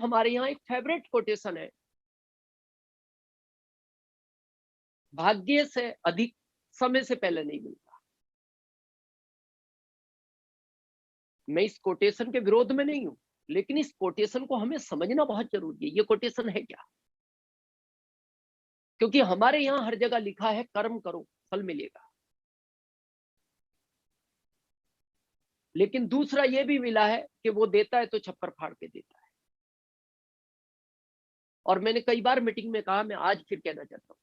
हमारे यहाँ एक फेवरेट कोटेशन है, भाग्य से अधिक समय से पहले नहीं मिलता। मैं इस कोटेशन के विरोध में नहीं हूं, लेकिन इस कोटेशन को हमें समझना बहुत जरूरी है। ये कोटेशन है क्या? क्योंकि हमारे यहाँ हर जगह लिखा है कर्म करो फल मिलेगा, लेकिन दूसरा ये भी मिला है कि वो देता है तो छप्पर फाड़ के देता है। और मैंने कई बार मीटिंग में कहा, मैं आज फिर कहना चाहता हूं,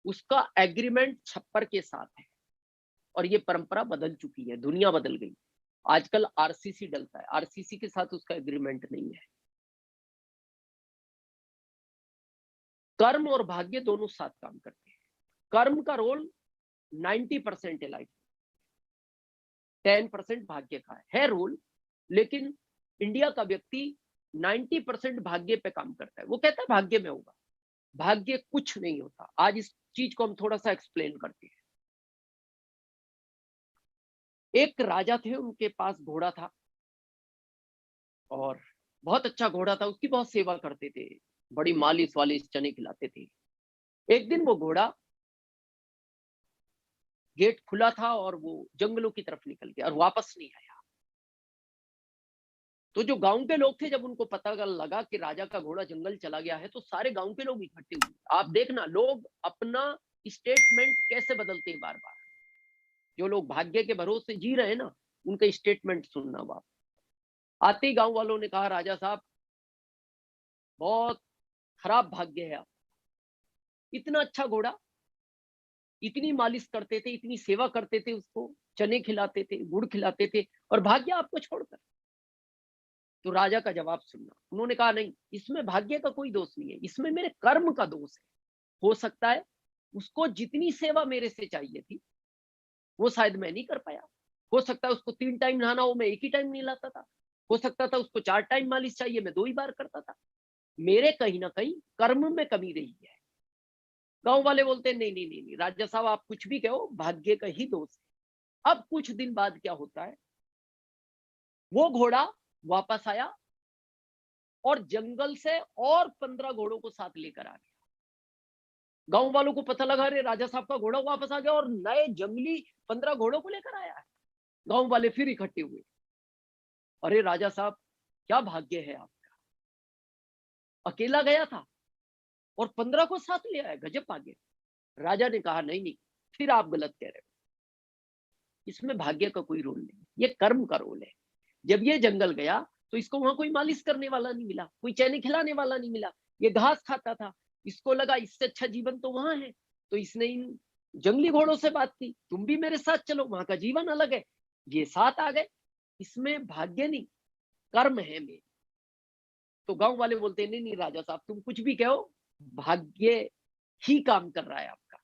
उसका एग्रीमेंट छप्पर के साथ है। और ये परंपरा बदल चुकी है, दुनिया बदल गई। आजकल आरसीसी डलता है, आरसीसी के साथ उसका एग्रीमेंट नहीं है। कर्म और भाग्य दोनों साथ काम करते हैं। कर्म का रोल 90% है लाइफ, 10% भाग्य का है रोल। लेकिन इंडिया का व्यक्ति 90% भाग्य पे काम करता है। वो कहता है भाग्य में होगा, भाग्य कुछ नहीं होता। आज इस चीज को हम थोड़ा सा एक्सप्लेन करते हैं। एक राजा थे, उनके पास घोड़ा था और बहुत अच्छा घोड़ा था, उसकी बहुत सेवा करते थे, बड़ी मालिश वालिश चने खिलाते थे। एक दिन वो घोड़ा, गेट खुला था और वो जंगलों की तरफ निकल गया और वापस नहीं आया। तो जो गांव के लोग थे, जब उनको पता लगा कि राजा का घोड़ा जंगल चला गया है, तो सारे गांव के लोग इकट्ठे हुए। आप देखना, लोग अपना स्टेटमेंट कैसे बदलते हैं बार बार। जो लोग भाग्य के भरोसे जी रहे हैं ना, उनका स्टेटमेंट सुनना। बाप आते ही गांव वालों ने कहा, राजा साहब बहुत खराब भाग्य है आप। इतना अच्छा घोड़ा, इतनी मालिश करते थे, इतनी सेवा करते थे, उसको चने खिलाते थे, गुड़ खिलाते थे, और भाग्य आपको छोड़कर। तो राजा का जवाब सुनना। उन्होंने कहा, नहीं, इसमें भाग्य का कोई दोष नहीं है, इसमें मेरे कर्म का दोष है। हो सकता है उसको जितनी सेवा मेरे से चाहिए थी वो शायद मैं नहीं कर पाया। हो सकता है उसको 3 टाइम नहाना हो, मैं एक ही टाइम नहलाता था। हो सकता था उसको 4 टाइम मालिश चाहिए, मैं 2 ही बार करता था। मेरे कहीं ना कहीं कर्म में कमी रही है। गांव वाले बोलते हैं, नहीं नहीं नहीं नहीं राजा साहब, आप कुछ भी कहो, भाग्य का ही दोष है। अब कुछ दिन बाद क्या होता है, वो घोड़ा वापस आया और जंगल से और 15 घोड़ों को साथ लेकर आ गया। गांव वालों को पता लगा, अरे राजा साहब का घोड़ा वापस आ गया और नए जंगली 15 घोड़ों को लेकर आया है। गांव वाले फिर इकट्ठे हुए, अरे राजा साहब क्या भाग्य है आपका, अकेला गया था और 15 को साथ ले आया, गजब भाग्य। राजा ने कहा, नहीं नहीं, फिर आप गलत कह रहे हो, इसमें भाग्य का कोई रोल नहीं, ये कर्म का रोल है। जब ये जंगल गया तो इसको वहां कोई मालिश करने वाला नहीं मिला, कोई चने खिलाने वाला नहीं मिला। ये घास खाता था, इसको लगा इससे अच्छा जीवन तो वहां है। तो इसने इन जंगली घोड़ों से बात की, तुम भी मेरे साथ चलो, वहां का जीवन अलग है। ये साथ आ गए। इसमें भाग्य नहीं, कर्म है मेरे। तो गांव वाले बोलते हैं, नहीं नहीं राजा साहब, तुम कुछ भी कहो, भाग्य ही काम कर रहा है आपका।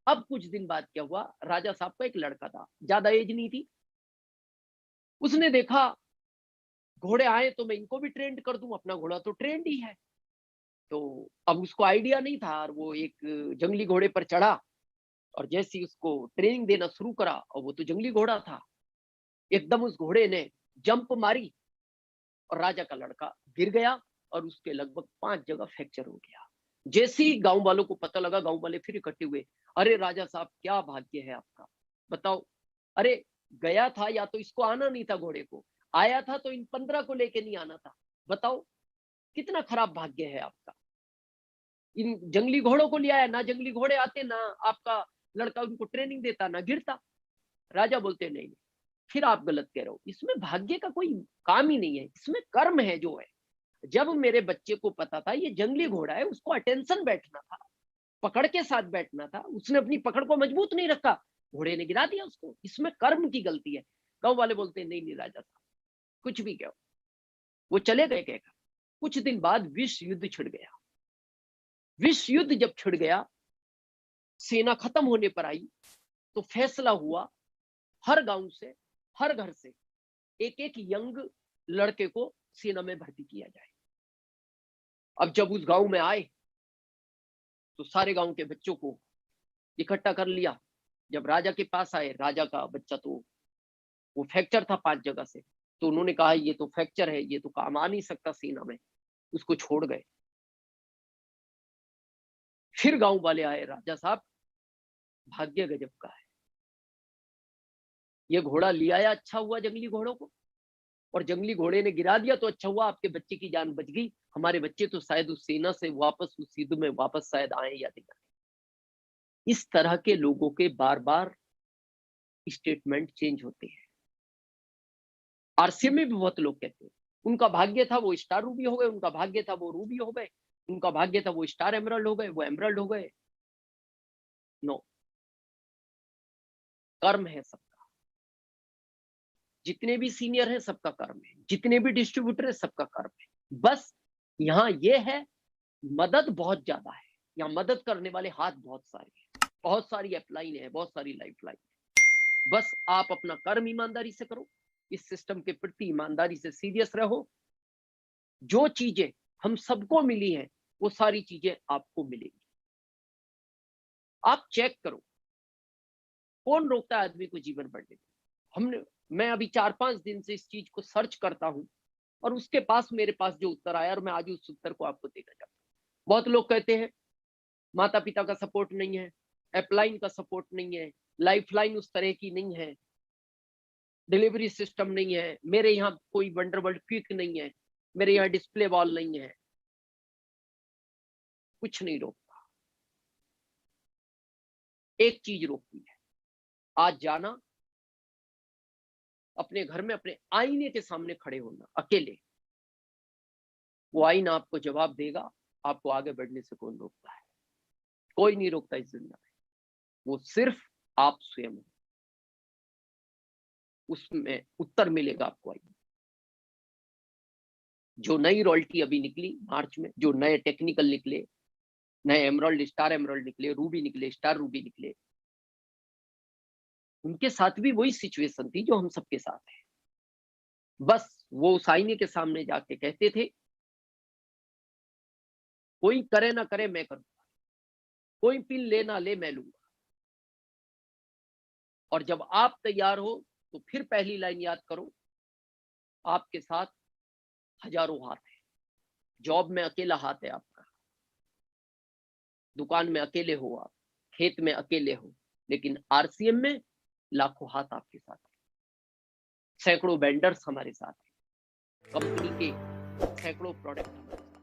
अब कुछ दिन बाद क्या हुआ, राजा साहब का एक लड़का था, ज्यादा एज नहीं थी। उसने देखा घोड़े आए तो मैं इनको भी ट्रेंड कर दूं, अपना घोड़ा तो ट्रेंड ही है। तो अब उसको आइडिया नहीं था, और वो एक जंगली घोड़े पर चढ़ा और जैसे ही उसको ट्रेनिंग देना शुरू करा, और वो तो जंगली घोड़ा था, एकदम उस घोड़े ने जंप मारी और राजा का लड़का गिर गया और उसके लगभग 5 जगह फ्रैक्चर हो गया। जैसे ही गांव वालों को पता लगा, गांव वाले फिर इकट्ठे हुए, अरे राजा साहब क्या भाग्य है आपका, बताओ। अरे गया था, या तो इसको आना नहीं था घोड़े को, आया था तो इन 15 को लेके नहीं आना था, बताओ कितना खराब भाग्य है आपका। इन जंगली घोड़ों को ले आया, ना जंगली घोड़े आते, ना आपका लड़का उनको ट्रेनिंग देता, ना गिरता। राजा बोलते, नहीं नहीं, फिर आप गलत कह रहे हो, इसमें भाग्य का कोई काम ही नहीं है, इसमें कर्म है जो है। जब मेरे बच्चे को पता था ये जंगली घोड़ा है, उसको अटेंशन बैठना था, पकड़ के साथ बैठना था, उसने अपनी पकड़ को मजबूत नहीं रखा, घोड़े ने गिरा दिया उसको, इसमें कर्म की गलती है। गांव वाले बोलते हैं, नहीं नहीं राजा साहब, कुछ भी कहो। वो चले गए कहकर कुछ दिन बाद विश्व युद्ध छिड़ गया। विश्व युद्ध जब छिड़ गया, सेना खत्म होने पर आई, तो फैसला हुआ हर गांव से, हर घर से एक एक यंग लड़के को सेना में भर्ती किया जाए। अब जब उस गांव में आए तो सारे गांव के बच्चों को इकट्ठा कर लिया। जब राजा के पास आए, राजा का बच्चा तो वो फ्रैक्चर था 5 जगह से, तो उन्होंने कहा ये तो फ्रैक्चर है, ये तो काम आ नहीं सकता सेना में। उसको छोड़ गए। फिर गांव वाले आए, राजा साहब भाग्य गजब का है, ये घोड़ा ले आया, अच्छा हुआ जंगली घोड़ों को, और जंगली घोड़े ने गिरा दिया तो अच्छा हुआ, आपके बच्चे की जान बच गई, हमारे बच्चे तो शायद उस सेना से वापस उस युद्ध में वापस शायद आए या नहीं आए। इस तरह के लोगों के बार बार स्टेटमेंट चेंज होते हैं। आरसीएम में भी बहुत लोग कहते हैं उनका भाग्य था वो स्टार रूबी हो गए, उनका भाग्य था वो रूबी हो गए, उनका भाग्य था वो स्टार एमरल्ड हो गए, वो एमरल्ड हो गए। नो, कर्म है सबका, जितने भी सीनियर है सबका कर्म है, जितने भी डिस्ट्रीब्यूटर है सबका कर्म है। बस यहाँ ये है, मदद बहुत ज्यादा है, यहाँ मदद करने वाले हाथ बहुत सारे हैं, बहुत सारी अपलाइन है, बहुत सारी लाइफ लाइन। बस आप अपना कर्म ईमानदारी से करो, इस सिस्टम के प्रति ईमानदारी से सीरियस रहो, जो चीजें हम सबको मिली हैं वो सारी चीजें आपको मिलेंगी। आप चेक करो, कौन रोकता है आदमी को जीवन बढ़ने में। मैं अभी 4-5 दिन से इस चीज को सर्च करता हूं, और उसके पास मेरे पास जो उत्तर आया, और मैं आज उस उत्तर को आपको देना चाहता हूं। बहुत लोग कहते हैं माता पिता का सपोर्ट नहीं है, अपलाइन का सपोर्ट नहीं है, लाइफलाइन उस तरह की नहीं है, डिलीवरी सिस्टम नहीं है, मेरे यहाँ कोई वंडरवर्ल्ड क्विक नहीं है, मेरे यहाँ डिस्प्ले वॉल नहीं है। कुछ नहीं रोकता, एक चीज रोकती है, आज जाना अपने घर में अपने आईने के सामने खड़े होना अकेले, वो आईना आपको जवाब देगा, आपको आगे बढ़ने से कौन रोकता है? कोई नहीं रोकता इस दुनिया में, वो सिर्फ आप स्वयं हो। उसमें उत्तर मिलेगा आपको। आइए, जो नई रॉयल्टी अभी निकली मार्च में, जो नए टेक्निकल निकले, नए एमरल्ड, स्टार एमरल्ड निकले, रूबी निकले, स्टार रूबी निकले, उनके साथ भी वही सिचुएशन थी जो हम सबके साथ है। बस वो उस आईने के सामने जाके कहते थे, कोई करे ना करे मैं करूंगा, कोई पिन ले ना ले मैं लूंगा। और जब आप तैयार हो तो फिर पहली लाइन याद करो, आपके साथ हजारों हाथ है। जॉब में अकेला हाथ है आपका, दुकान में अकेले हो आप, खेत में अकेले हो, लेकिन आरसीएम में लाखों हाथ आपके साथ है। सैकड़ों वेंडर्स हमारे साथ है, कंपनी के सैकड़ों प्रोडक्ट हमारे साथ।